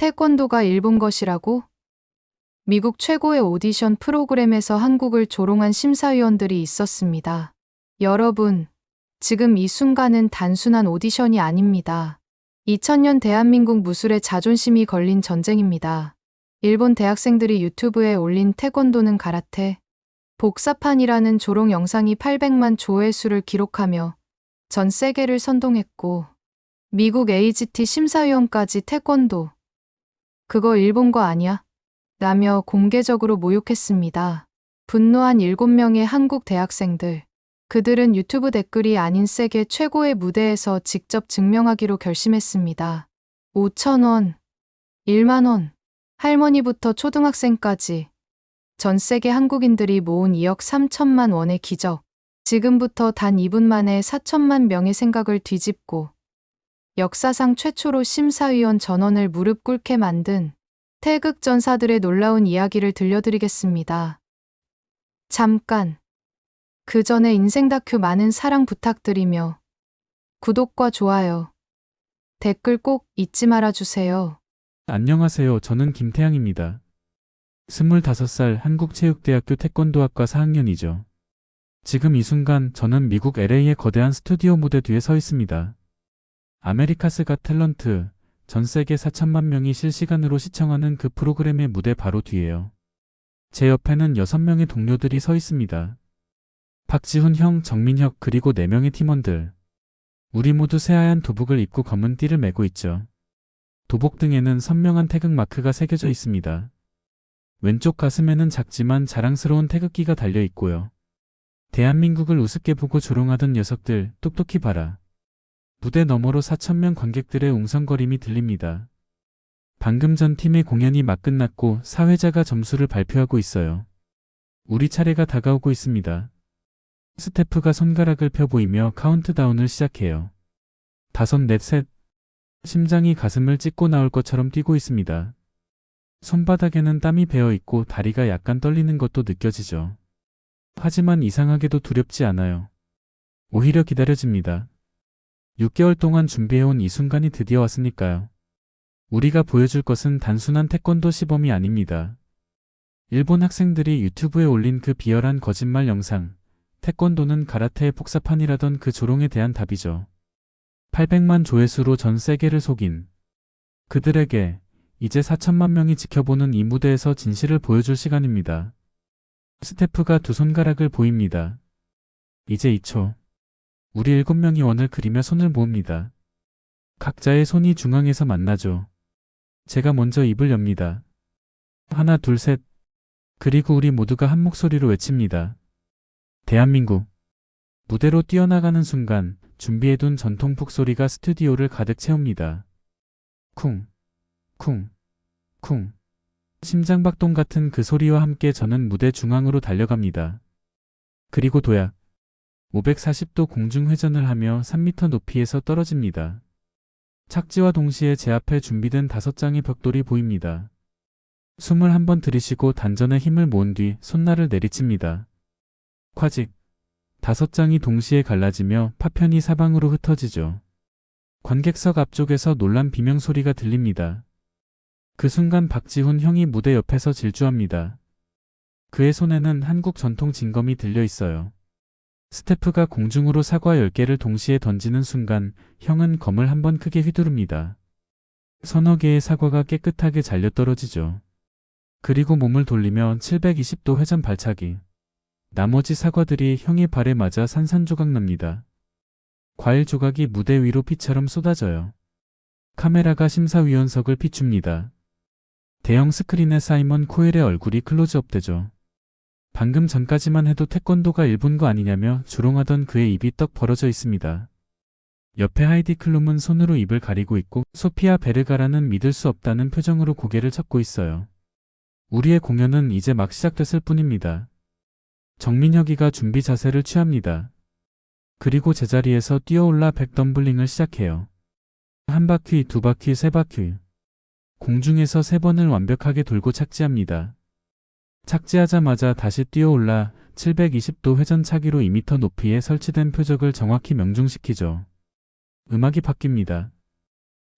태권도가 일본 것이라고? 미국 최고의 오디션 프로그램에서 한국을 조롱한 심사위원들이 있었습니다. 여러분, 지금 이 순간은 단순한 오디션이 아닙니다. 2000년 대한민국 무술의 자존심이 걸린 전쟁입니다. 일본 대학생들이 유튜브에 올린 태권도는 가라테, 복사판이라는 조롱 영상이 800만 조회수를 기록하며 전 세계를 선동했고, 미국 AGT 심사위원까지 태권도, 그거 일본 거 아니야? 라며 공개적으로 모욕했습니다. 분노한 7명의 한국 대학생들. 그들은 유튜브 댓글이 아닌 세계 최고의 무대에서 직접 증명하기로 결심했습니다. 5,000원, 1만 원, 할머니부터 초등학생까지 전 세계 한국인들이 모은 2억 3천만 원의 기적. 지금부터 단 2분 만에 4천만 명의 생각을 뒤집고 역사상 최초로 심사위원 전원을 무릎 꿇게 만든 태극전사들의 놀라운 이야기를 들려드리겠습니다. 잠깐. 그 전에 인생 다큐 많은 사랑 부탁드리며 구독과 좋아요, 댓글 꼭 잊지 말아주세요. 안녕하세요. 저는 김태양입니다. 25살 한국체육대학교 태권도학과 4학년이죠. 지금 이 순간 저는 미국 LA의 거대한 스튜디오 무대 뒤에 서 있습니다. 아메리카스 갓 탤런트, 전 세계 4천만 명이 실시간으로 시청하는 그 프로그램의 무대 바로 뒤에요. 제 옆에는 6명의 동료들이 서 있습니다. 박지훈 형, 정민혁, 그리고 4명의 팀원들. 우리 모두 새하얀 도복을 입고 검은 띠를 메고 있죠. 도복 등에는 선명한 태극 마크가 새겨져 있습니다. 왼쪽 가슴에는 작지만 자랑스러운 태극기가 달려 있고요. 대한민국을 우습게 보고 조롱하던 녀석들, 똑똑히 봐라. 무대 너머로 4,000명 관객들의 웅성거림이 들립니다. 방금 전 팀의 공연이 막 끝났고 사회자가 점수를 발표하고 있어요. 우리 차례가 다가오고 있습니다. 스태프가 손가락을 펴 보이며 카운트다운을 시작해요. 5, 4, 셋. 심장이 가슴을 찢고 나올 것처럼 뛰고 있습니다. 손바닥에는 땀이 배어 있고 다리가 약간 떨리는 것도 느껴지죠. 하지만 이상하게도 두렵지 않아요. 오히려 기다려집니다. 6개월 동안 준비해온 이 순간이 드디어 왔으니까요. 우리가 보여줄 것은 단순한 태권도 시범이 아닙니다. 일본 학생들이 유튜브에 올린 그 비열한 거짓말 영상, 태권도는 가라테의 복사판이라던 그 조롱에 대한 답이죠. 800만 조회수로 전 세계를 속인 그들에게 이제 4천만 명이 지켜보는 이 무대에서 진실을 보여줄 시간입니다. 스태프가 두 손가락을 보입니다. 이제 2초. 우리 7명이 원을 그리며 손을 모읍니다. 각자의 손이 중앙에서 만나죠. 제가 먼저 입을 엽니다. 하나, 둘, 셋. 그리고 우리 모두가 한 목소리로 외칩니다. 대한민국. 무대로 뛰어나가는 순간 준비해둔 전통 북소리가 스튜디오를 가득 채웁니다. 쿵, 쿵, 쿵. 심장박동 같은 그 소리와 함께 저는 무대 중앙으로 달려갑니다. 그리고 도약. 540도 공중회전을 하며 3m 높이에서 떨어집니다. 착지와 동시에 제 앞에 준비된 5장의 벽돌이 보입니다. 숨을 한번 들이쉬고 단전에 힘을 모은 뒤 손날을 내리칩니다. 콰직. 5장이 동시에 갈라지며 파편이 사방으로 흩어지죠. 관객석 앞쪽에서 놀란 비명소리가 들립니다. 그 순간 박지훈 형이 무대 옆에서 질주합니다. 그의 손에는 한국 전통 진검이 들려 있어요. 스태프가 공중으로 사과 10개를 동시에 던지는 순간 형은 검을 한번 크게 휘두릅니다. 서너 개의 사과가 깨끗하게 잘려 떨어지죠. 그리고 몸을 돌리며 720도 회전 발차기. 나머지 사과들이 형의 발에 맞아 산산조각 납니다. 과일 조각이 무대 위로 피처럼 쏟아져요. 카메라가 심사위원석을 비춥니다. 대형 스크린에 사이먼 코엘의 얼굴이 클로즈업 되죠. 방금 전까지만 해도 태권도가 일본 거 아니냐며 조롱하던 그의 입이 떡 벌어져 있습니다. 옆에 하이디 클룸은 손으로 입을 가리고 있고 소피아 베르가라는 믿을 수 없다는 표정으로 고개를 젓고 있어요. 우리의 공연은 이제 막 시작됐을 뿐입니다. 정민혁이가 준비 자세를 취합니다. 그리고 제자리에서 뛰어올라 백덤블링을 시작해요. 한 바퀴, 두 바퀴, 세 바퀴. 공중에서 3번을 완벽하게 돌고 착지합니다. 착지하자마자 다시 뛰어올라 720도 회전차기로 2m 높이에 설치된 표적을 정확히 명중시키죠. 음악이 바뀝니다.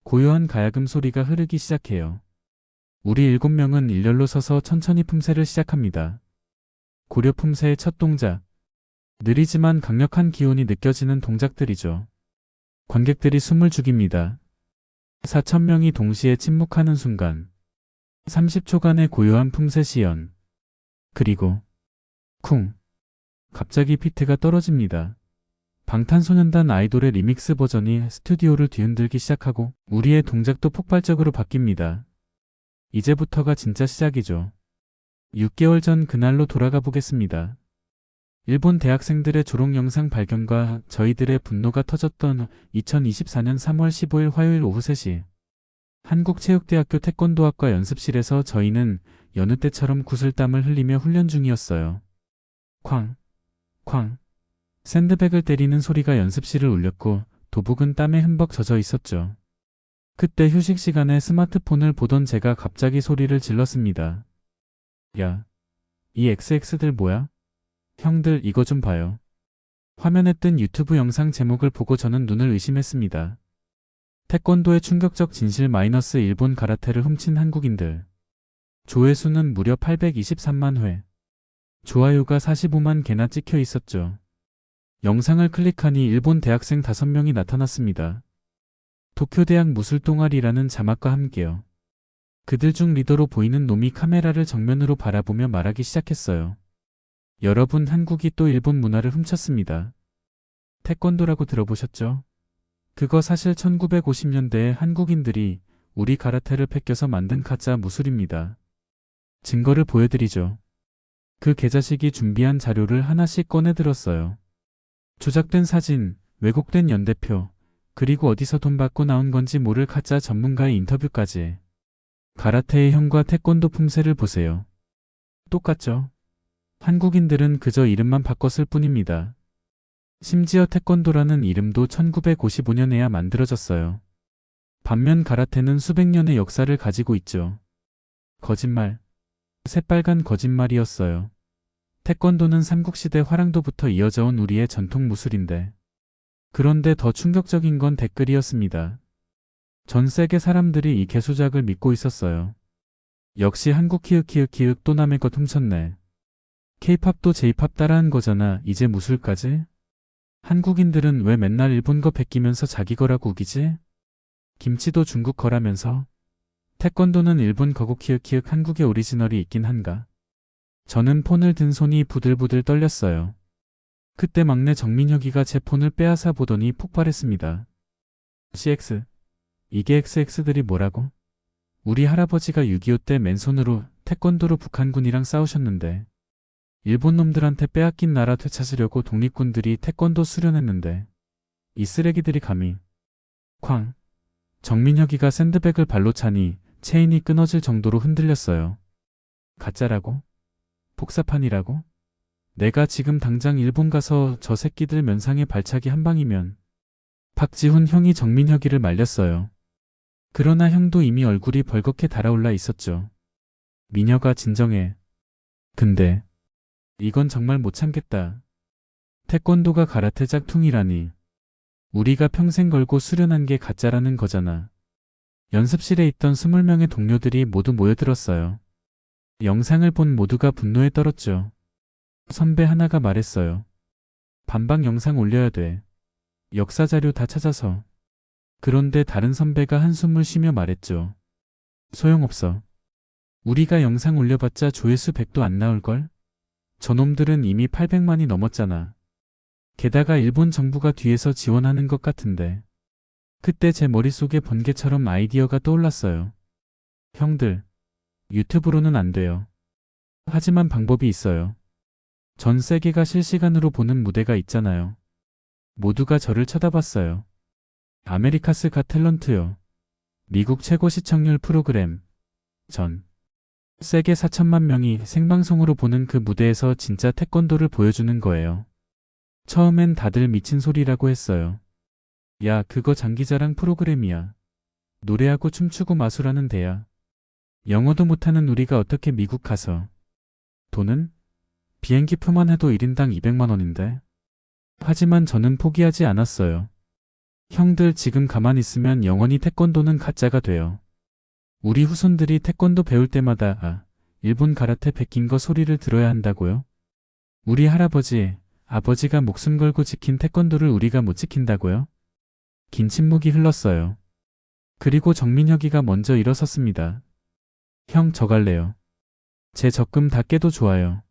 고요한 가야금 소리가 흐르기 시작해요. 우리 7명은 일렬로 서서 천천히 품새를 시작합니다. 고려 품새의 첫 동작. 느리지만 강력한 기운이 느껴지는 동작들이죠. 관객들이 숨을 죽입니다. 4,000명이 동시에 침묵하는 순간 30초간의 고요한 품새 시연. 그리고 쿵. 갑자기 비트가 떨어집니다. 방탄소년단 아이돌의 리믹스 버전이 스튜디오를 뒤흔들기 시작하고 우리의 동작도 폭발적으로 바뀝니다. 이제부터가 진짜 시작이죠. 6개월 전 그날로 돌아가 보겠습니다. 일본 대학생들의 졸업 영상 발견과 저희들의 분노가 터졌던 2024년 3월 15일 화요일 오후 3시. 한국체육대학교 태권도학과 연습실에서 저희는 여느 때처럼 구슬땀을 흘리며 훈련 중이었어요. 쾅, 쾅. 샌드백을 때리는 소리가 연습실을 울렸고 도복은 땀에 흠벅 젖어 있었죠. 그때 휴식 시간에 스마트폰을 보던 제가 갑자기 소리를 질렀습니다. 야, 이 XX들 뭐야? 형들 이거 좀 봐요. 화면에 뜬 유튜브 영상 제목을 보고 저는 눈을 의심했습니다. 태권도의 충격적 진실 마이너스 일본 가라테를 훔친 한국인들. 조회수는 무려 823만 회. 좋아요가 45만 개나 찍혀 있었죠. 영상을 클릭하니 일본 대학생 5명이 나타났습니다. 도쿄대학 무술동아리라는 자막과 함께요. 그들 중 리더로 보이는 놈이 카메라를 정면으로 바라보며 말하기 시작했어요. 여러분, 한국이 또 일본 문화를 훔쳤습니다. 태권도라고 들어보셨죠? 그거 사실 1950년대에 한국인들이 우리 가라테를 뺏겨서 만든 가짜 무술입니다. 증거를 보여드리죠. 그 개자식이 준비한 자료를 하나씩 꺼내들었어요. 조작된 사진, 왜곡된 연대표, 그리고 어디서 돈 받고 나온 건지 모를 가짜 전문가의 인터뷰까지. 가라테의 형과 태권도 품새를 보세요. 똑같죠? 한국인들은 그저 이름만 바꿨을 뿐입니다. 심지어 태권도라는 이름도 1955년에야 만들어졌어요. 반면 가라테는 수백 년의 역사를 가지고 있죠. 거짓말. 새빨간 거짓말이었어요. 태권도는 삼국시대 화랑도부터 이어져 온 우리의 전통 무술인데. 그런데 더 충격적인 건 댓글이었습니다. 전 세계 사람들이 이 개수작을 믿고 있었어요. 역시 한국 키읔키읔키읔 또 남의 것 훔쳤네. K-팝도 J-팝 따라한 거잖아. 이제 무술까지? 한국인들은 왜 맨날 일본 거 베끼면서 자기 거라고 우기지? 김치도 중국 거라면서? 태권도는 일본 거고 키읔키읔 한국의 오리지널이 있긴 한가? 저는 폰을 든 손이 부들부들 떨렸어요. 그때 막내 정민혁이가 제 폰을 빼앗아 보더니 폭발했습니다. CX. 이게 XX들이 뭐라고? 우리 할아버지가 6.25 때 맨손으로 태권도로 북한군이랑 싸우셨는데 일본 놈들한테 빼앗긴 나라 되찾으려고 독립군들이 태권도 수련했는데 이 쓰레기들이 감히. 쾅. 정민혁이가 샌드백을 발로 차니 체인이 끊어질 정도로 흔들렸어요. 가짜라고? 복사판이라고? 내가 지금 당장 일본 가서 저 새끼들 면상에 발차기 한 방이면. 박지훈 형이 정민혁이를 말렸어요. 그러나 형도 이미 얼굴이 벌겋게 달아올라 있었죠. 민혁아 진정해. 근데 이건 정말 못 참겠다. 태권도가 가라테 짝퉁이라니. 우리가 평생 걸고 수련한 게 가짜라는 거잖아. 연습실에 있던 20명의 동료들이 모두 모여들었어요. 영상을 본 모두가 분노에 떨었죠. 선배 하나가 말했어요. 반박 영상 올려야 돼. 역사 자료 다 찾아서. 그런데 다른 선배가 한숨을 쉬며 말했죠. 소용없어. 우리가 영상 올려봤자 조회수 100도 안 나올걸? 저놈들은 이미 800만이 넘었잖아. 게다가 일본 정부가 뒤에서 지원하는 것 같은데. 그때 제 머릿속에 번개처럼 아이디어가 떠올랐어요. 형들, 유튜브로는 안 돼요. 하지만 방법이 있어요. 전 세계가 실시간으로 보는 무대가 있잖아요. 모두가 저를 쳐다봤어요. 아메리카스 갓 탤런트요. 미국 최고 시청률 프로그램. 전 세계 4천만 명이 생방송으로 보는 그 무대에서 진짜 태권도를 보여주는 거예요. 처음엔 다들 미친 소리라고 했어요. 야, 그거 장기자랑 프로그램이야. 노래하고 춤추고 마술하는 데야. 영어도 못하는 우리가 어떻게 미국 가서. 돈은? 비행기 표만 해도 1인당 200만 원인데. 하지만 저는 포기하지 않았어요. 형들 지금 가만히 있으면 영원히 태권도는 가짜가 돼요. 우리 후손들이 태권도 배울 때마다 일본 가라테 베낀 거 소리를 들어야 한다고요? 우리 할아버지, 아버지가 목숨 걸고 지킨 태권도를 우리가 못 지킨다고요? 긴 침묵이 흘렀어요. 그리고 정민혁이가 먼저 일어섰습니다. 형, 저 갈래요. 제 적금 다 깨도 좋아요.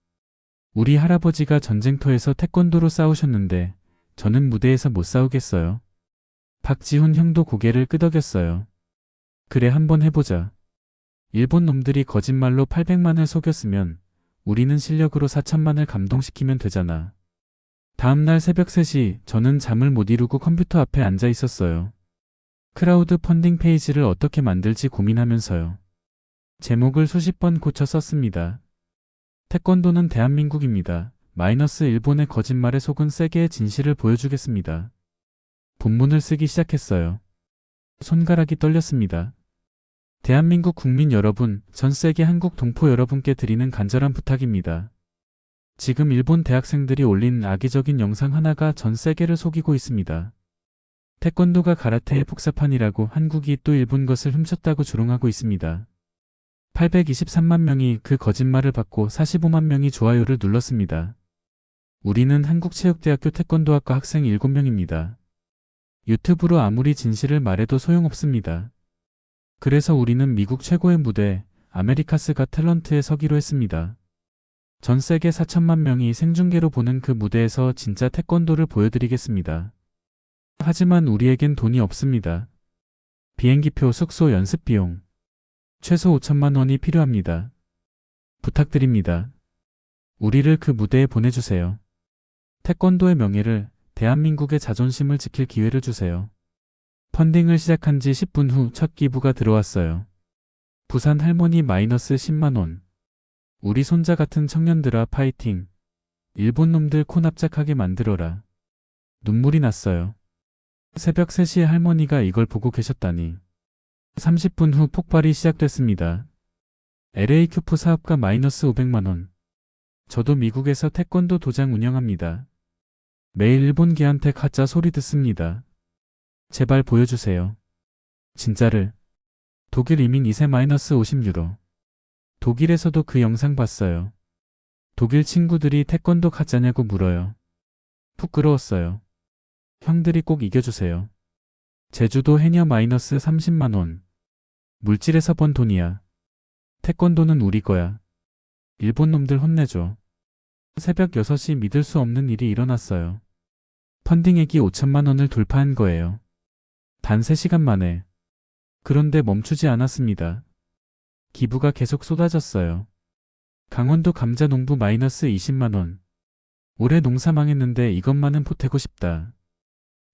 우리 할아버지가 전쟁터에서 태권도로 싸우셨는데 저는 무대에서 못 싸우겠어요. 박지훈 형도 고개를 끄덕였어요. 그래, 한번 해보자. 일본 놈들이 거짓말로 800만을 속였으면 우리는 실력으로 4천만을 감동시키면 되잖아. 다음날 새벽 3시 저는 잠을 못 이루고 컴퓨터 앞에 앉아 있었어요. 크라우드 펀딩 페이지를 어떻게 만들지 고민하면서요. 제목을 수십 번 고쳐 썼습니다. 태권도는 대한민국입니다. 마이너스 일본의 거짓말에 속은 세계의 진실을 보여주겠습니다. 본문을 쓰기 시작했어요. 손가락이 떨렸습니다. 대한민국 국민 여러분, 전 세계 한국 동포 여러분께 드리는 간절한 부탁입니다. 지금 일본 대학생들이 올린 악의적인 영상 하나가 전 세계를 속이고 있습니다. 태권도가 가라테의 복사판이라고 한국이 또 일본 것을 훔쳤다고 조롱하고 있습니다. 823만 명이 그 거짓말을 받고 45만 명이 좋아요를 눌렀습니다. 우리는 한국체육대학교 태권도학과 학생 7명입니다. 유튜브로 아무리 진실을 말해도 소용없습니다. 그래서 우리는 미국 최고의 무대 아메리카스 갓 탤런트에 서기로 했습니다. 전 세계 4천만 명이 생중계로 보는 그 무대에서 진짜 태권도를 보여드리겠습니다. 하지만 우리에겐 돈이 없습니다. 비행기표, 숙소, 연습비용 최소 5천만 원이 필요합니다. 부탁드립니다. 우리를 그 무대에 보내주세요. 태권도의 명예를, 대한민국의 자존심을 지킬 기회를 주세요. 펀딩을 시작한 지 10분 후 첫 기부가 들어왔어요. 부산 할머니 마이너스 10만 원. 우리 손자 같은 청년들아 파이팅. 일본 놈들 코 납작하게 만들어라. 눈물이 났어요. 새벽 3시에 할머니가 이걸 보고 계셨다니. 30분 후 폭발이 시작됐습니다. LA 큐프 사업가 마이너스 500만 원. 저도 미국에서 태권도 도장 운영합니다. 매일 일본 개한테 가짜 소리 듣습니다. 제발 보여주세요. 진짜를. 독일 이민 2세 마이너스 50유로. 독일에서도 그 영상 봤어요. 독일 친구들이 태권도 가짜냐고 물어요. 부끄러웠어요. 형들이 꼭 이겨주세요. 제주도 해녀 마이너스 30만 원. 물질에서 번 돈이야. 태권도는 우리 거야. 일본 놈들 혼내줘. 새벽 6시 믿을 수 없는 일이 일어났어요. 펀딩액이 5천만 원을 돌파한 거예요. 단 3시간 만에. 그런데 멈추지 않았습니다. 기부가 계속 쏟아졌어요. 강원도 감자농부 마이너스 20만 원. 올해 농사 망했는데 이것만은 보태고 싶다.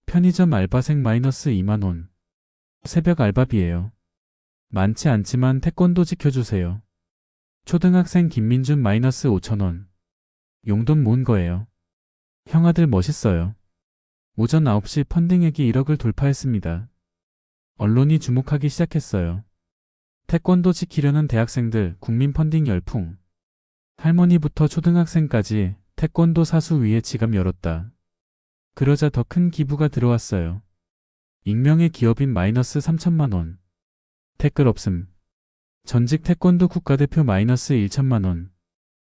편의점 알바생 마이너스 2만 원. 새벽 알바비예요. 많지 않지만 태권도 지켜주세요. 초등학생 김민준 마이너스 5천 원. 용돈 모은 거예요. 형아들 멋있어요. 오전 9시 펀딩액이 1억을 돌파했습니다. 언론이 주목하기 시작했어요. 태권도 지키려는 대학생들 국민 펀딩 열풍. 할머니부터 초등학생까지 태권도 사수 위에 지갑 열었다. 그러자 더 큰 기부가 들어왔어요. 익명의 기업인 마이너스 3천만 원. 댓글 없음. 전직 태권도 국가대표 마이너스 1천만 원.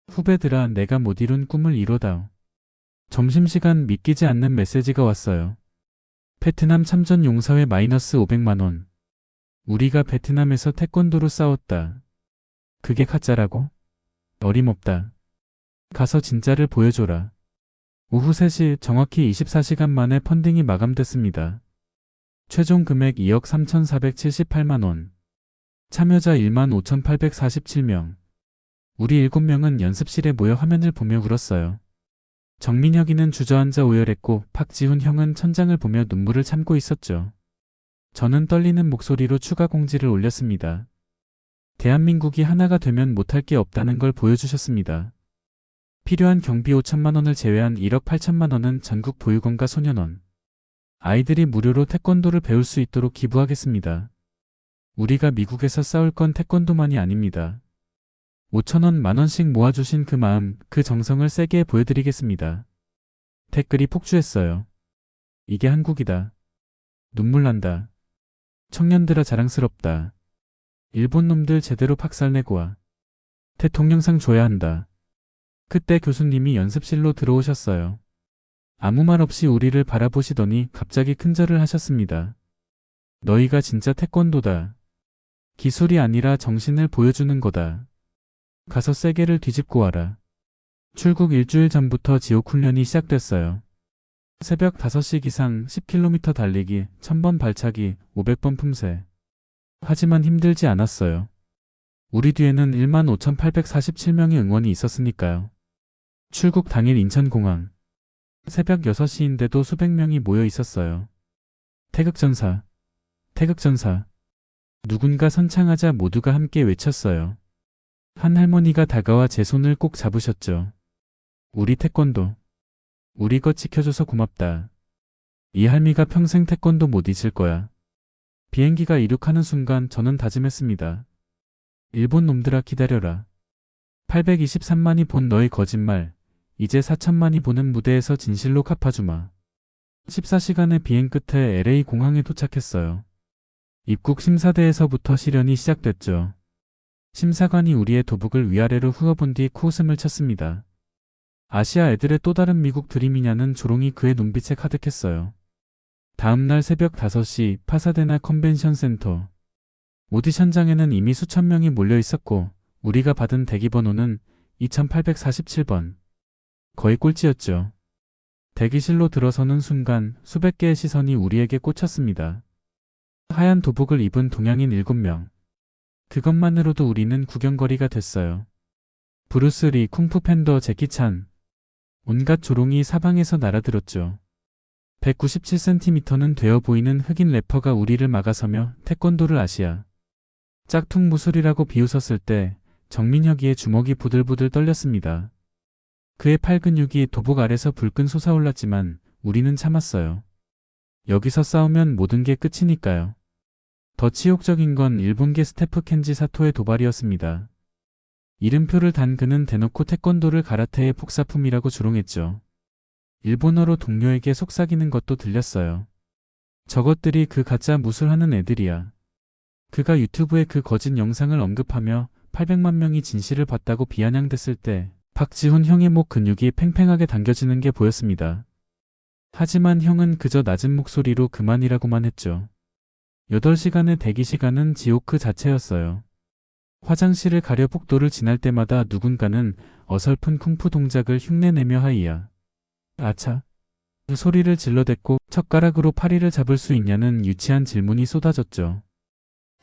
후배들아, 내가 못 이룬 꿈을 이뤄다오. 점심시간 믿기지 않는 메시지가 왔어요. 베트남 참전 용사회 마이너스 500만 원. 우리가 베트남에서 태권도로 싸웠다. 그게 가짜라고? 어림없다. 가서 진짜를 보여줘라. 오후 3시 정확히 24시간 만에 펀딩이 마감됐습니다. 최종 금액 2억 3,478만 원. 참여자 15,847명. 우리 7명은 연습실에 모여 화면을 보며 울었어요. 정민혁이는 주저앉아 오열했고 박지훈 형은 천장을 보며 눈물을 참고 있었죠. 저는 떨리는 목소리로 추가 공지를 올렸습니다. 대한민국이 하나가 되면 못할 게 없다는 걸 보여주셨습니다. 필요한 경비 5천만 원을 제외한 1억 8천만 원은 전국 보육원과 소년원. 아이들이 무료로 태권도를 배울 수 있도록 기부하겠습니다. 우리가 미국에서 싸울 건 태권도만이 아닙니다. 5천원, 만원씩 모아주신 그 마음, 그 정성을 세게 보여드리겠습니다. 댓글이 폭주했어요. 이게 한국이다. 눈물 난다. 청년들아 자랑스럽다. 일본 놈들 제대로 박살내고 와. 대통령상 줘야 한다. 그때 교수님이 연습실로 들어오셨어요. 아무 말 없이 우리를 바라보시더니 갑자기 큰절을 하셨습니다. 너희가 진짜 태권도다. 기술이 아니라 정신을 보여주는 거다. 가서 세게를 뒤집고 와라. 출국 일주일 전부터 지옥 훈련이 시작됐어요. 새벽 5시 기상 10km 달리기, 1000번 발차기, 500번 품새. 하지만 힘들지 않았어요. 우리 뒤에는 15,847명의 응원이 있었으니까요. 출국 당일 인천공항. 새벽 6시인데도 수백 명이 모여 있었어요. 태극전사, 태극전사. 누군가 선창하자 모두가 함께 외쳤어요. 한 할머니가 다가와 제 손을 꼭 잡으셨죠. 우리 태권도. 우리 것 지켜줘서 고맙다. 이 할미가 평생 태권도 못 잊을 거야. 비행기가 이륙하는 순간 저는 다짐했습니다. 일본 놈들아 기다려라. 823만이 본 너의 거짓말. 이제 4천만이 보는 무대에서 진실로 갚아주마. 14시간의 비행 끝에 LA 공항에 도착했어요. 입국 심사대에서부터 시련이 시작됐죠. 심사관이 우리의 도복을 위아래로 후어본 뒤 코웃음을 쳤습니다. 아시아 애들의 또 다른 미국 드림이냐는 조롱이 그의 눈빛에 가득했어요. 다음날 새벽 5시 파사데나 컨벤션 센터. 오디션장에는 이미 수천 명이 몰려 있었고 우리가 받은 대기번호는 2847번. 거의 꼴찌였죠. 대기실로 들어서는 순간 수백 개의 시선이 우리에게 꽂혔습니다. 하얀 도복을 입은 동양인 7명. 그것만으로도 우리는 구경거리가 됐어요. 브루스리, 쿵푸 팬더, 제키찬. 온갖 조롱이 사방에서 날아들었죠. 197cm는 되어 보이는 흑인 래퍼가 우리를 막아서며 태권도를 아시아 짝퉁 무술이라고 비웃었을 때 정민혁이의 주먹이 부들부들 떨렸습니다. 그의 팔 근육이 도복 아래서 불끈 솟아올랐지만 우리는 참았어요. 여기서 싸우면 모든 게 끝이니까요. 더 치욕적인 건 일본계 스태프 켄지 사토의 도발이었습니다. 이름표를 단 그는 대놓고 태권도를 가라테의 복사품이라고 조롱했죠. 일본어로 동료에게 속삭이는 것도 들렸어요. 저것들이 그 가짜 무술하는 애들이야. 그가 유튜브에 그 거짓 영상을 언급하며 800만 명이 진실을 봤다고 비아냥댔을 때 박지훈 형의 목 근육이 팽팽하게 당겨지는 게 보였습니다. 하지만 형은 그저 낮은 목소리로 그만이라고만 했죠. 8시간의 대기 시간은 지옥 그 자체였어요. 화장실을 가려 복도를 지날 때마다 누군가는 어설픈 쿵푸 동작을 흉내내며 하이야. 아차. 소리를 질러댔고 젓가락으로 파리를 잡을 수 있냐는 유치한 질문이 쏟아졌죠.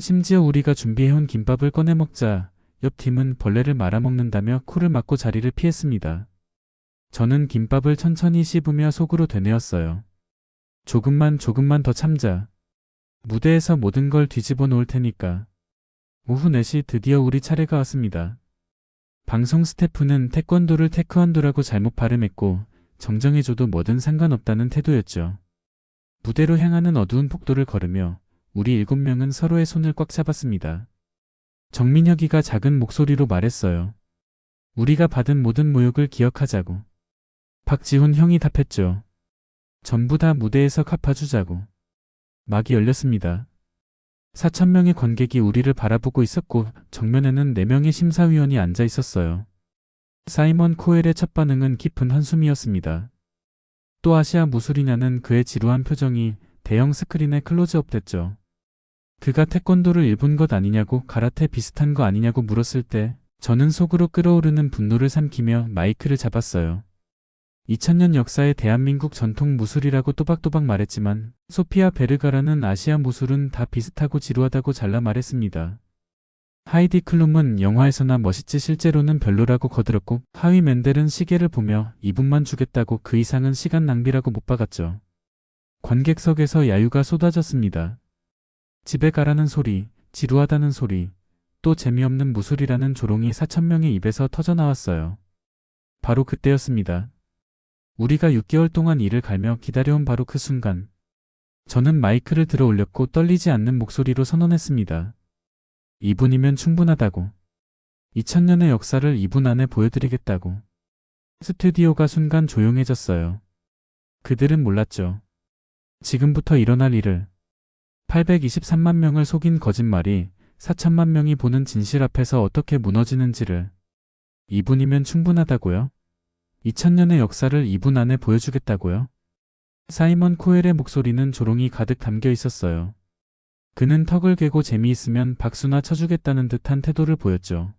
심지어 우리가 준비해온 김밥을 꺼내 먹자 옆 팀은 벌레를 말아먹는다며 코를 막고 자리를 피했습니다. 저는 김밥을 천천히 씹으며 속으로 되뇌었어요. 조금만 더 참자. 무대에서 모든 걸 뒤집어 놓을 테니까. 오후 4시 드디어 우리 차례가 왔습니다. 방송 스태프는 태권도를 테크원도라고 잘못 발음했고 정정해줘도 뭐든 상관없다는 태도였죠. 무대로 향하는 어두운 복도를 걸으며 우리 7명은 서로의 손을 꽉 잡았습니다. 정민혁이가 작은 목소리로 말했어요. 우리가 받은 모든 모욕을 기억하자고. 박지훈 형이 답했죠. 전부 다 무대에서 갚아주자고. 막이 열렸습니다. 4,000명의 관객이 우리를 바라보고 있었고 정면에는 4명의 심사위원이 앉아 있었어요. 사이먼 코엘의 첫 반응은 깊은 한숨이었습니다. 또 아시아 무술이냐는 그의 지루한 표정이 대형 스크린에 클로즈업 됐죠. 그가 태권도를 일본 것 아니냐고 가라테 비슷한 거 아니냐고 물었을 때 저는 속으로 끓어오르는 분노를 삼키며 마이크를 잡았어요. 2000년 역사의 대한민국 전통 무술이라고 또박또박 말했지만 소피아 베르가라는 아시아 무술은 다 비슷하고 지루하다고 잘라 말했습니다. 하이디 클룸은 영화에서나 멋있지 실제로는 별로라고 거들었고 하위 맨델은 시계를 보며 2분만 주겠다고 그 이상은 시간 낭비라고 못 박았죠. 관객석에서 야유가 쏟아졌습니다. 집에 가라는 소리, 지루하다는 소리, 또 재미없는 무술이라는 조롱이 4,000명의 입에서 터져나왔어요. 바로 그때였습니다. 우리가 6개월 동안 이를 갈며 기다려온 바로 그 순간. 저는 마이크를 들어 올렸고 떨리지 않는 목소리로 선언했습니다. 2분이면 충분하다고. 2000년의 역사를 2분 안에 보여드리겠다고. 스튜디오가 순간 조용해졌어요. 그들은 몰랐죠. 지금부터 일어날 일을. 823만 명을 속인 거짓말이 4천만 명이 보는 진실 앞에서 어떻게 무너지는지를 2분이면 충분하다고요? 2000년의 역사를 2분 안에 보여주겠다고요? 사이먼 코엘의 목소리는 조롱이 가득 담겨 있었어요. 그는 턱을 괴고 재미있으면 박수나 쳐주겠다는 듯한 태도를 보였죠.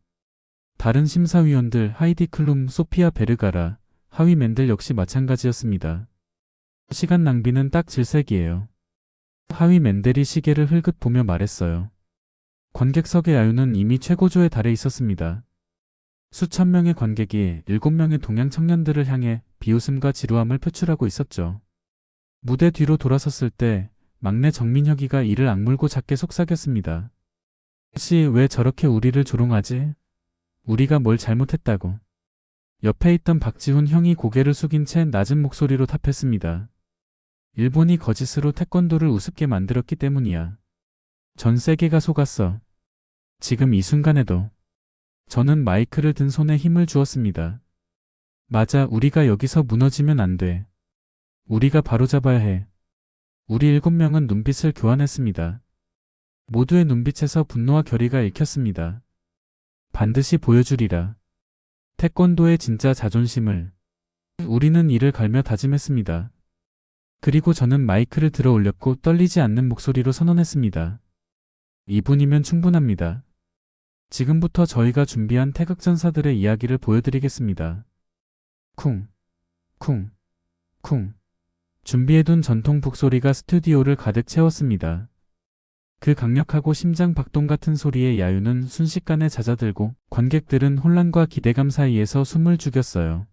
다른 심사위원들 하이디 클룸, 소피아 베르가라, 하위 맨델 역시 마찬가지였습니다. 시간 낭비는 딱 질색이에요. 하위 맨델이 시계를 흘끗 보며 말했어요. 관객석의 야유는 이미 최고조에 달해 있었습니다. 수천 명의 관객이 7명의 동양 청년들을 향해 비웃음과 지루함을 표출하고 있었죠. 무대 뒤로 돌아섰을 때 막내 정민혁이가 이를 악물고 작게 속삭였습니다. 씨, 왜 저렇게 우리를 조롱하지? 우리가 뭘 잘못했다고. 옆에 있던 박지훈 형이 고개를 숙인 채 낮은 목소리로 답했습니다. 일본이 거짓으로 태권도를 우습게 만들었기 때문이야. 전 세계가 속았어. 지금 이 순간에도. 저는 마이크를 든 손에 힘을 주었습니다. 맞아, 우리가 여기서 무너지면 안 돼. 우리가 바로잡아야 해. 우리 7명은 눈빛을 교환했습니다. 모두의 눈빛에서 분노와 결의가 읽혔습니다. 반드시 보여주리라. 태권도의 진짜 자존심을. 우리는 이를 갈며 다짐했습니다. 그리고 저는 마이크를 들어 올렸고 떨리지 않는 목소리로 선언했습니다. 2분이면 충분합니다. 지금부터 저희가 준비한 태극전사들의 이야기를 보여드리겠습니다. 쿵, 쿵, 쿵. 준비해둔 전통 북소리가 스튜디오를 가득 채웠습니다. 그 강력하고 심장 박동 같은 소리의 야유는 순식간에 잦아들고 관객들은 혼란과 기대감 사이에서 숨을 죽였어요.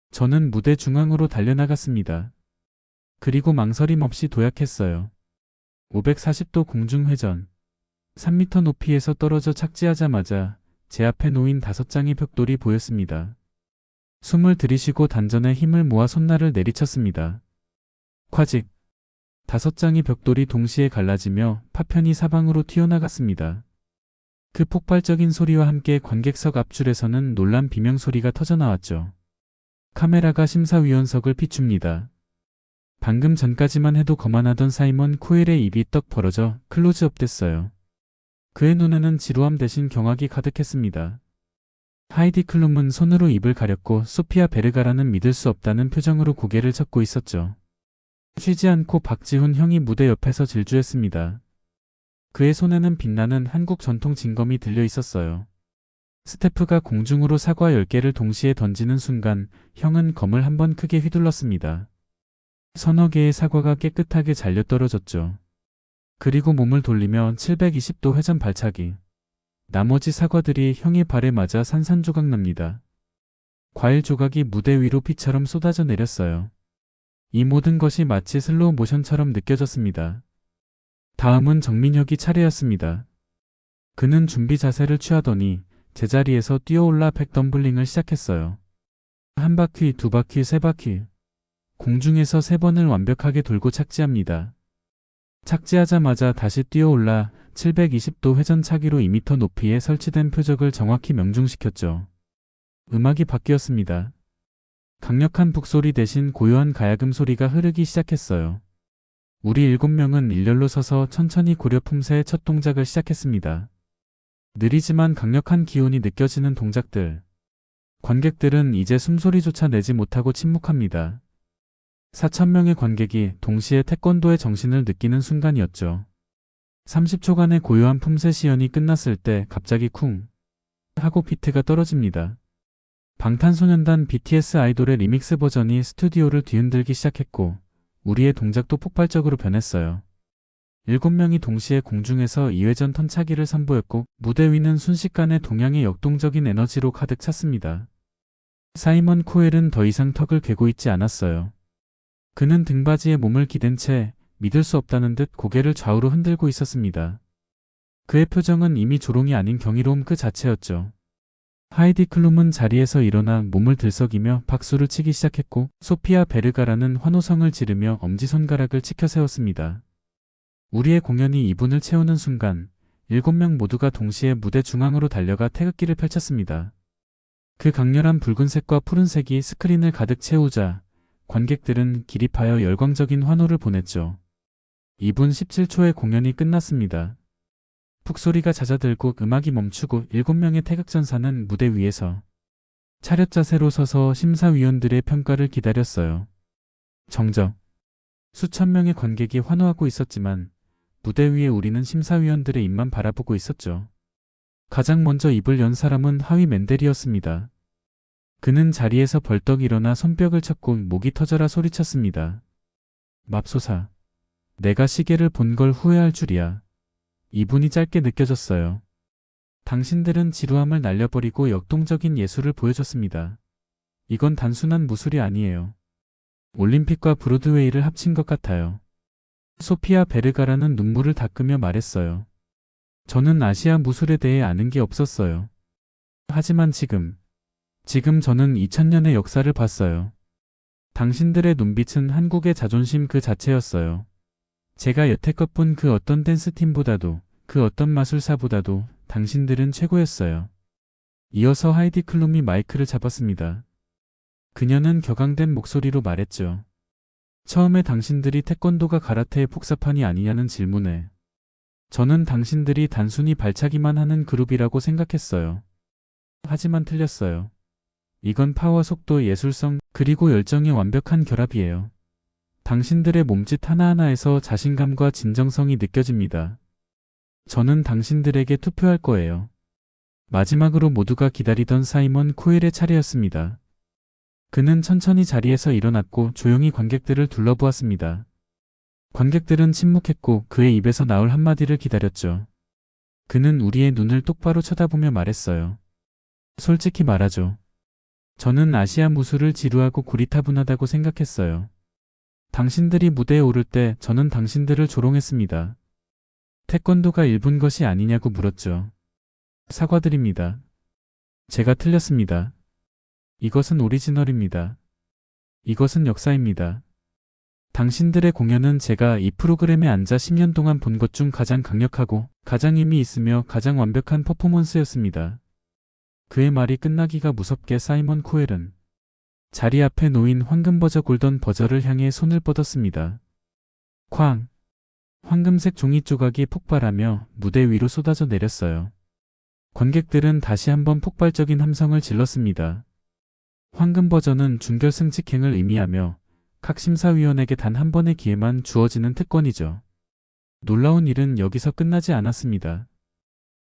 저는 무대 중앙으로 달려나갔습니다. 그리고 망설임 없이 도약했어요. 540도 공중회전. 3m 높이에서 떨어져 착지하자마자 제 앞에 놓인 5장의 벽돌이 보였습니다. 숨을 들이쉬고 단전에 힘을 모아 손날을 내리쳤습니다. 콰직. 5장의 벽돌이 동시에 갈라지며 파편이 사방으로 튀어나갔습니다. 그 폭발적인 소리와 함께 관객석 앞줄에서는 놀란 비명소리가 터져나왔죠. 카메라가 심사위원석을 비춥니다. 방금 전까지만 해도 거만하던 사이먼 코엘의 입이 떡 벌어져 클로즈업 됐어요. 그의 눈에는 지루함 대신 경악이 가득했습니다. 하이디 클룸은 손으로 입을 가렸고 소피아 베르가라는 믿을 수 없다는 표정으로 고개를 젓고 있었죠. 쉬지 않고 박지훈 형이 무대 옆에서 질주했습니다. 그의 손에는 빛나는 한국 전통 징검이 들려 있었어요. 스태프가 공중으로 사과 10개를 동시에 던지는 순간 형은 검을 한번 크게 휘둘렀습니다. 서너 개의 사과가 깨끗하게 잘려 떨어졌죠. 그리고 몸을 돌리며 720도 회전 발차기. 나머지 사과들이 형의 발에 맞아 산산조각 납니다. 과일 조각이 무대 위로 피처럼 쏟아져 내렸어요. 이 모든 것이 마치 슬로우 모션처럼 느껴졌습니다. 다음은 정민혁이 차례였습니다. 그는 준비 자세를 취하더니 제자리에서 뛰어올라 백덤블링을 시작했어요. 한 바퀴, 두 바퀴, 세 바퀴. 공중에서 3번을 완벽하게 돌고 착지합니다. 착지하자마자 다시 뛰어올라 720도 회전차기로 2m 높이에 설치된 표적을 정확히 명중시켰죠. 음악이 바뀌었습니다. 강력한 북소리 대신 고요한 가야금 소리가 흐르기 시작했어요. 우리 7명은 일렬로 서서 천천히 고려 품새의 첫 동작을 시작했습니다. 느리지만 강력한 기운이 느껴지는 동작들. 관객들은 이제 숨소리조차 내지 못하고 침묵합니다. 4,000명의 관객이 동시에 태권도의 정신을 느끼는 순간이었죠. 30초간의 고요한 품새 시연이 끝났을 때 갑자기 쿵 하고 비트가 떨어집니다. 방탄소년단 BTS 아이돌의 리믹스 버전이 스튜디오를 뒤흔들기 시작했고 우리의 동작도 폭발적으로 변했어요. 7명이 동시에 공중에서 2회전 턴차기를 선보였고 무대 위는 순식간에 동양의 역동적인 에너지로 가득 찼습니다. 사이먼 코엘은 더 이상 턱을 괴고 있지 않았어요. 그는 등받이에 몸을 기댄 채 믿을 수 없다는 듯 고개를 좌우로 흔들고 있었습니다. 그의 표정은 이미 조롱이 아닌 경이로움 그 자체였죠. 하이디 클룸은 자리에서 일어나 몸을 들썩이며 박수를 치기 시작했고 소피아 베르가라는 환호성을 지르며 엄지손가락을 치켜 세웠습니다. 우리의 공연이 2분을 채우는 순간 7명 모두가 동시에 무대 중앙으로 달려가 태극기를 펼쳤습니다. 그 강렬한 붉은색과 푸른색이 스크린을 가득 채우자 관객들은 기립하여 열광적인 환호를 보냈죠. 2분 17초의 공연이 끝났습니다. 북소리가 잦아들고 음악이 멈추고 7명의 태극전사는 무대 위에서 차렷 자세로 서서 심사위원들의 평가를 기다렸어요. 정적. 수천 명의 관객이 환호하고 있었지만 무대 위에 우리는 심사위원들의 입만 바라보고 있었죠. 가장 먼저 입을 연 사람은 하위 맨델이었습니다. 그는 자리에서 벌떡 일어나 손뼉을 쳤고 목이 터져라 소리쳤습니다. 맙소사. 내가 시계를 본 걸 후회할 줄이야. 이분이 짧게 느껴졌어요. 당신들은 지루함을 날려버리고 역동적인 예술을 보여줬습니다. 이건 단순한 무술이 아니에요. 올림픽과 브로드웨이를 합친 것 같아요. 소피아 베르가라는 눈물을 닦으며 말했어요. 저는 아시아 무술에 대해 아는 게 없었어요. 하지만 지금 저는 2000년의 역사를 봤어요. 당신들의 눈빛은 한국의 자존심 그 자체였어요. 제가 여태껏 본 그 어떤 댄스팀보다도 그 어떤 마술사보다도 당신들은 최고였어요. 이어서 하이디 클룸이 마이크를 잡았습니다. 그녀는 격앙된 목소리로 말했죠. 처음에 당신들이 태권도가 가라테의 폭사판이 아니냐는 질문에 저는 당신들이 단순히 발차기만 하는 그룹이라고 생각했어요. 하지만 틀렸어요. 이건 파워, 속도, 예술성, 그리고 열정의 완벽한 결합이에요. 당신들의 몸짓 하나하나에서 자신감과 진정성이 느껴집니다. 저는 당신들에게 투표할 거예요. 마지막으로 모두가 기다리던 사이먼 코엘의 차례였습니다. 그는 천천히 자리에서 일어났고 조용히 관객들을 둘러보았습니다. 관객들은 침묵했고 그의 입에서 나올 한마디를 기다렸죠. 그는 우리의 눈을 똑바로 쳐다보며 말했어요. 솔직히 말하죠. 저는 아시아 무술을 지루하고 고리타분하다고 생각했어요. 당신들이 무대에 오를 때 저는 당신들을 조롱했습니다. 태권도가 일본 것이 아니냐고 물었죠. 사과드립니다. 제가 틀렸습니다. 이것은 오리지널입니다. 이것은 역사입니다. 당신들의 공연은 제가 이 프로그램에 앉아 10년 동안 본 것 중 가장 강력하고 가장 의미 있으며 가장 완벽한 퍼포먼스였습니다. 그의 말이 끝나기가 무섭게 사이먼 코엘은 자리 앞에 놓인 황금버저 골던 버저를 향해 손을 뻗었습니다. 쾅! 황금색 종이 조각이 폭발하며 무대 위로 쏟아져 내렸어요. 관객들은 다시 한번 폭발적인 함성을 질렀습니다. 황금버저는 준결승 직행을 의미하며 각 심사위원에게 단 한 번의 기회만 주어지는 특권이죠. 놀라운 일은 여기서 끝나지 않았습니다.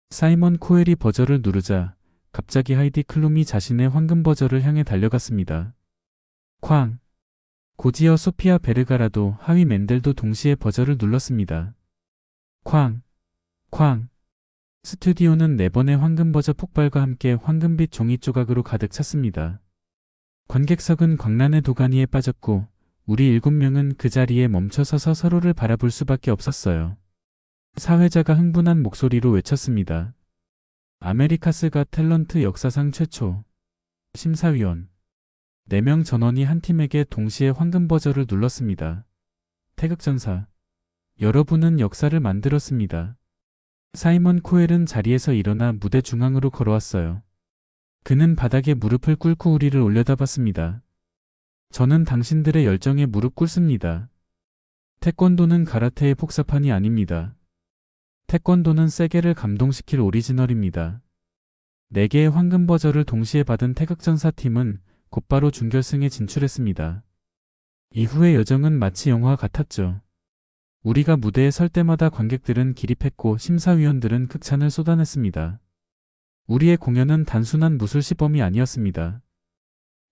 사이먼 코엘이 버저를 누르자 갑자기 하이디 클룸이 자신의 황금버저를 향해 달려갔습니다. 쾅! 곧이어 소피아 베르가라도 하위 맨델도 동시에 버저를 눌렀습니다. 쾅! 쾅! 스튜디오는 4번의 황금버저 폭발과 함께 황금빛 종이 조각으로 가득 찼습니다. 관객석은 광란의 도가니에 빠졌고 우리 7명은 그 자리에 멈춰서서 서로를 바라볼 수밖에 없었어요. 사회자가 흥분한 목소리로 외쳤습니다. 아메리카스가 탤런트 역사상 최초. 심사위원 4명 전원이 한 팀에게 동시에 황금버저를 눌렀습니다. 태극전사 여러분은 역사를 만들었습니다. 사이먼 코엘은 자리에서 일어나 무대 중앙으로 걸어왔어요. 그는 바닥에 무릎을 꿇고 우리를 올려다봤습니다. 저는 당신들의 열정에 무릎 꿇습니다. 태권도는 가라테의 폭사판이 아닙니다. 태권도는 세계를 감동시킬 오리지널입니다. 4개의 황금버저를 동시에 받은 태극전사 팀은 곧바로 준결승에 진출했습니다. 이후의 여정은 마치 영화 같았죠. 우리가 무대에 설 때마다 관객들은 기립했고 심사위원들은 극찬을 쏟아냈습니다. 우리의 공연은 단순한 무술 시범이 아니었습니다.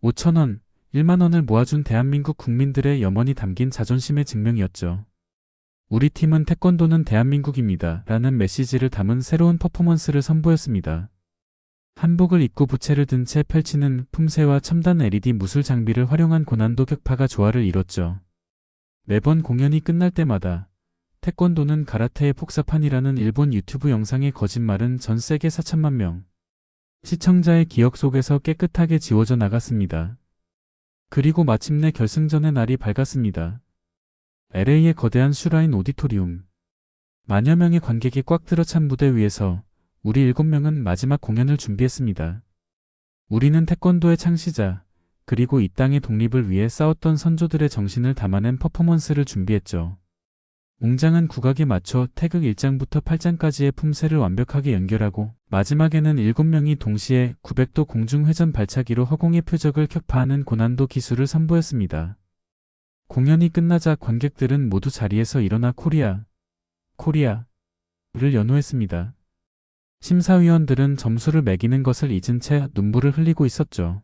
5,000원, 1만 원을 모아준 대한민국 국민들의 염원이 담긴 자존심의 증명이었죠. 우리 팀은 태권도는 대한민국입니다. 라는 메시지를 담은 새로운 퍼포먼스를 선보였습니다. 한복을 입고 부채를 든 채 펼치는 품새와 첨단 LED 무술 장비를 활용한 고난도 격파가 조화를 이뤘죠. 매번 공연이 끝날 때마다 태권도는 가라테의 폭사판이라는 일본 유튜브 영상의 거짓말은 전 세계 4천만 명 시청자의 기억 속에서 깨끗하게 지워져 나갔습니다. 그리고 마침내 결승전의 날이 밝았습니다. LA의 거대한 슈라인 오디토리움. 만여 명의 관객이 꽉 들어찬 무대 위에서 우리 7명은 마지막 공연을 준비했습니다. 우리는 태권도의 창시자, 그리고 이 땅의 독립을 위해 싸웠던 선조들의 정신을 담아낸 퍼포먼스를 준비했죠. 웅장한 국악에 맞춰 태극 1장부터 8장까지의 품새를 완벽하게 연결하고 마지막에는 7명이 동시에 900도 공중회전 발차기로 허공의 표적을 격파하는 고난도 기술을 선보였습니다. 공연이 끝나자 관객들은 모두 자리에서 일어나 코리아, 코리아를 연호했습니다. 심사위원들은 점수를 매기는 것을 잊은 채 눈물을 흘리고 있었죠.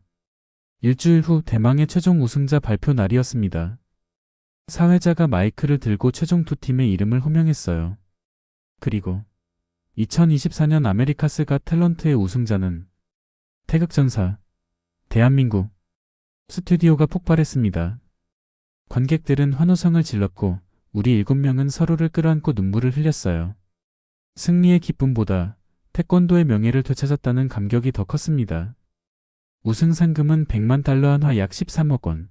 일주일 후 대망의 최종 우승자 발표 날이었습니다. 사회자가 마이크를 들고 최종 두 팀의 이름을 호명했어요. 그리고 2024년 아메리카스 갓 탤런트의 우승자는 태극전사, 대한민국. 스튜디오가 폭발했습니다. 관객들은 환호성을 질렀고 우리 7명은 서로를 끌어안고 눈물을 흘렸어요. 승리의 기쁨보다 태권도의 명예를 되찾았다는 감격이 더 컸습니다. 우승 상금은 100만 달러 한화 약 13억 원.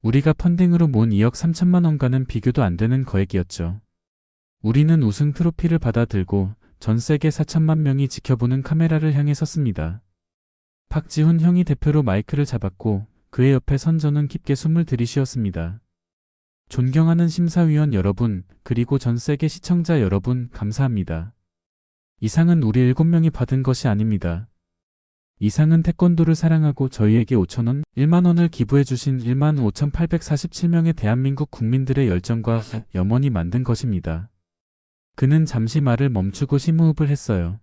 우리가 펀딩으로 모은 2억 3천만 원과는 비교도 안 되는 거액이었죠. 우리는 우승 트로피를 받아 들고 전 세계 4천만 명이 지켜보는 카메라를 향해 섰습니다. 박지훈 형이 대표로 마이크를 잡았고 그의 옆에 선 저는 깊게 숨을 들이쉬었습니다. 존경하는 심사위원 여러분, 그리고 전 세계 시청자 여러분, 감사합니다. 이 상은 우리 7명이 받은 것이 아닙니다. 이 상은 태권도를 사랑하고 저희에게 5,000원, 1만 원을 기부해 주신 15,847명의 대한민국 국민들의 열정과 염원이 만든 것입니다. 그는 잠시 말을 멈추고 심호흡을 했어요.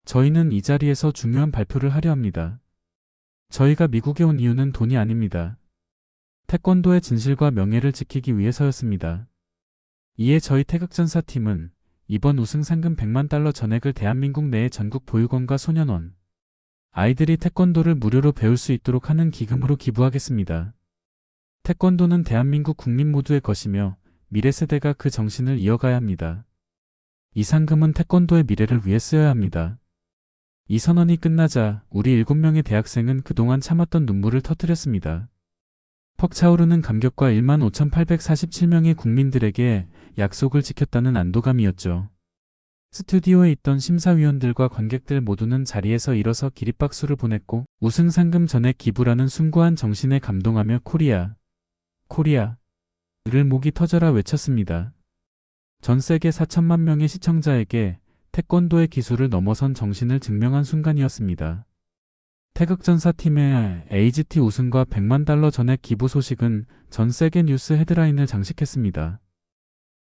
저희는 이 자리에서 중요한 발표를 하려 합니다. 저희가 미국에 온 이유는 돈이 아닙니다. 태권도의 진실과 명예를 지키기 위해서였습니다. 이에 저희 태극전사 팀은 이번 우승 상금 100만 달러 전액을 대한민국 내의 전국 보육원과 소년원, 아이들이 태권도를 무료로 배울 수 있도록 하는 기금으로 기부하겠습니다. 태권도는 대한민국 국민 모두의 것이며 미래 세대가 그 정신을 이어가야 합니다. 이 상금은 태권도의 미래를 위해 쓰여야 합니다. 이 선언이 끝나자 우리 7명의 대학생은 그동안 참았던 눈물을 터뜨렸습니다. 퍽차오르는 감격과 15,847명의 국민들에게 약속을 지켰다는 안도감이었죠. 스튜디오에 있던 심사위원들과 관객들 모두는 자리에서 일어서 기립박수를 보냈고 우승 상금 전액 기부라는 숭고한 정신에 감동하며 코리아, 코리아를 목이 터져라 외쳤습니다. 전 세계 4천만 명의 시청자에게 태권도의 기술을 넘어선 정신을 증명한 순간이었습니다. 태극전사 팀의 AGT 우승과 100만 달러 전액 기부 소식은 전 세계 뉴스 헤드라인을 장식했습니다.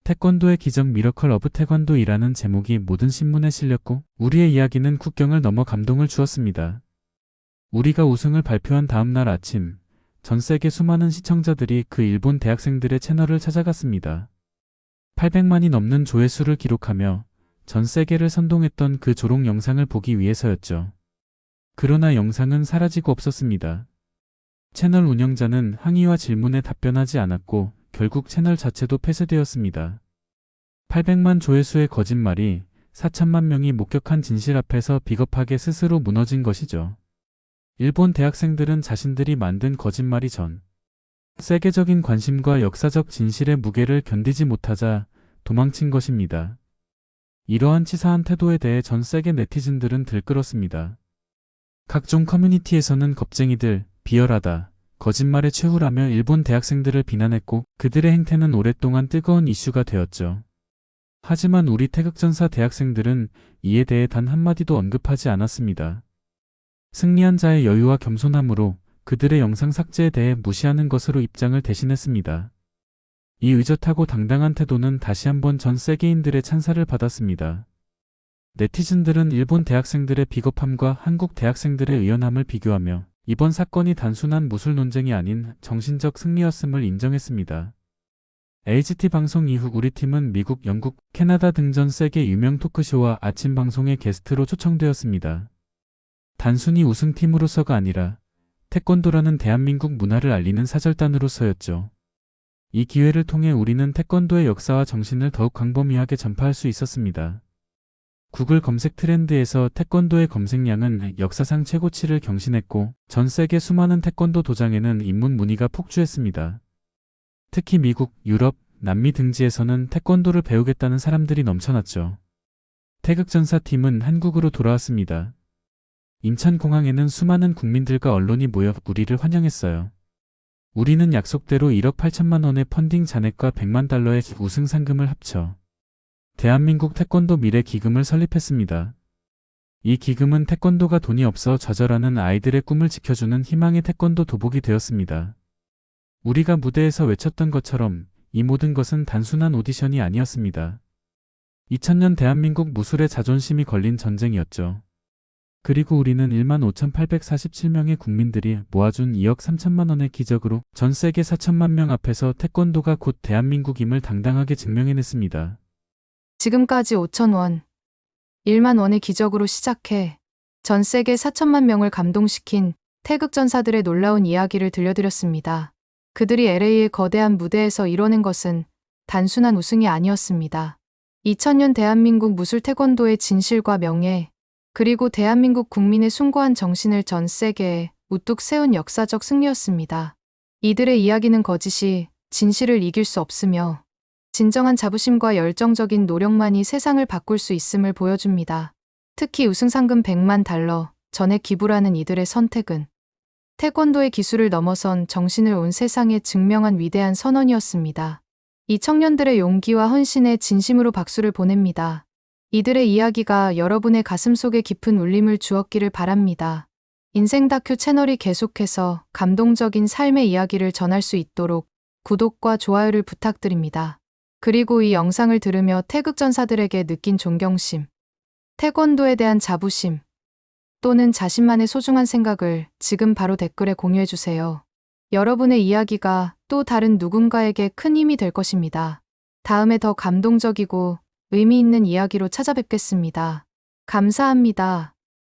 태권도의 기적 미러컬 오브 태권도이라는 제목이 모든 신문에 실렸고 우리의 이야기는 국경을 넘어 감동을 주었습니다. 우리가 우승을 발표한 다음 날 아침, 전 세계 수많은 시청자들이 그 일본 대학생들의 채널을 찾아갔습니다. 800만이 넘는 조회수를 기록하며 전 세계를 선동했던 그 조롱 영상을 보기 위해서였죠. 그러나 영상은 사라지고 없었습니다. 채널 운영자는 항의와 질문에 답변하지 않았고 결국 채널 자체도 폐쇄되었습니다. 800만 조회수의 거짓말이 4천만 명이 목격한 진실 앞에서 비겁하게 스스로 무너진 것이죠. 일본 대학생들은 자신들이 만든 거짓말이 전 세계적인 관심과 역사적 진실의 무게를 견디지 못하자 도망친 것입니다. 이러한 치사한 태도에 대해 전 세계 네티즌들은 들끓었습니다. 각종 커뮤니티에서는 겁쟁이들, 비열하다, 거짓말의 최후라며 일본 대학생들을 비난했고 그들의 행태는 오랫동안 뜨거운 이슈가 되었죠. 하지만 우리 태극전사 대학생들은 이에 대해 단 한마디도 언급하지 않았습니다. 승리한 자의 여유와 겸손함으로 그들의 영상 삭제에 대해 무시하는 것으로 입장을 대신했습니다. 이 의젓하고 당당한 태도는 다시 한번 전 세계인들의 찬사를 받았습니다. 네티즌들은 일본 대학생들의 비겁함과 한국 대학생들의 의연함을 비교하며 이번 사건이 단순한 무술 논쟁이 아닌 정신적 승리였음을 인정했습니다. AGT 방송 이후 우리 팀은 미국, 영국, 캐나다 등 전 세계 유명 토크쇼와 아침 방송의 게스트로 초청되었습니다. 단순히 우승팀으로서가 아니라 태권도라는 대한민국 문화를 알리는 사절단으로서였죠. 이 기회를 통해 우리는 태권도의 역사와 정신을 더욱 광범위하게 전파할 수 있었습니다. 구글 검색 트렌드에서 태권도의 검색량은 역사상 최고치를 경신했고 전 세계 수많은 태권도 도장에는 입문 문의가 폭주했습니다. 특히 미국, 유럽, 남미 등지에서는 태권도를 배우겠다는 사람들이 넘쳐났죠. 태극전사 팀은 한국으로 돌아왔습니다. 인천공항에는 수많은 국민들과 언론이 모여 우리를 환영했어요. 우리는 약속대로 1억 8천만 원의 펀딩 잔액과 100만 달러의 우승 상금을 합쳐 대한민국 태권도 미래 기금을 설립했습니다. 이 기금은 태권도가 돈이 없어 좌절하는 아이들의 꿈을 지켜주는 희망의 태권도 도복이 되었습니다. 우리가 무대에서 외쳤던 것처럼 이 모든 것은 단순한 오디션이 아니었습니다. 2000년 대한민국 무술의 자존심이 걸린 전쟁이었죠. 그리고 우리는 15,847명의 국민들이 모아준 2억 3천만 원의 기적으로 전 세계 4천만 명 앞에서 태권도가 곧 대한민국임을 당당하게 증명해냈습니다. 지금까지 5천 원, 1만 원의 기적으로 시작해 전 세계 4천만 명을 감동시킨 태극전사들의 놀라운 이야기를 들려드렸습니다. 그들이 LA의 거대한 무대에서 이뤄낸 것은 단순한 우승이 아니었습니다. 2000년 대한민국 무술 태권도의 진실과 명예, 그리고 대한민국 국민의 숭고한 정신을 전 세계에 우뚝 세운 역사적 승리였습니다. 이들의 이야기는 거짓이 진실을 이길 수 없으며 진정한 자부심과 열정적인 노력만이 세상을 바꿀 수 있음을 보여줍니다. 특히 우승 상금 100만 달러 전액 기부라는 이들의 선택은 태권도의 기술을 넘어선 정신을 온 세상에 증명한 위대한 선언이었습니다. 이 청년들의 용기와 헌신에 진심으로 박수를 보냅니다. 이들의 이야기가 여러분의 가슴속에 깊은 울림을 주었기를 바랍니다. 인생 다큐 채널이 계속해서 감동적인 삶의 이야기를 전할 수 있도록 구독과 좋아요를 부탁드립니다. 그리고 이 영상을 들으며 태극전사들에게 느낀 존경심, 태권도에 대한 자부심, 또는 자신만의 소중한 생각을 지금 바로 댓글에 공유해주세요. 여러분의 이야기가 또 다른 누군가에게 큰 힘이 될 것입니다. 다음에 더 감동적이고 의미 있는 이야기로 찾아뵙겠습니다. 감사합니다.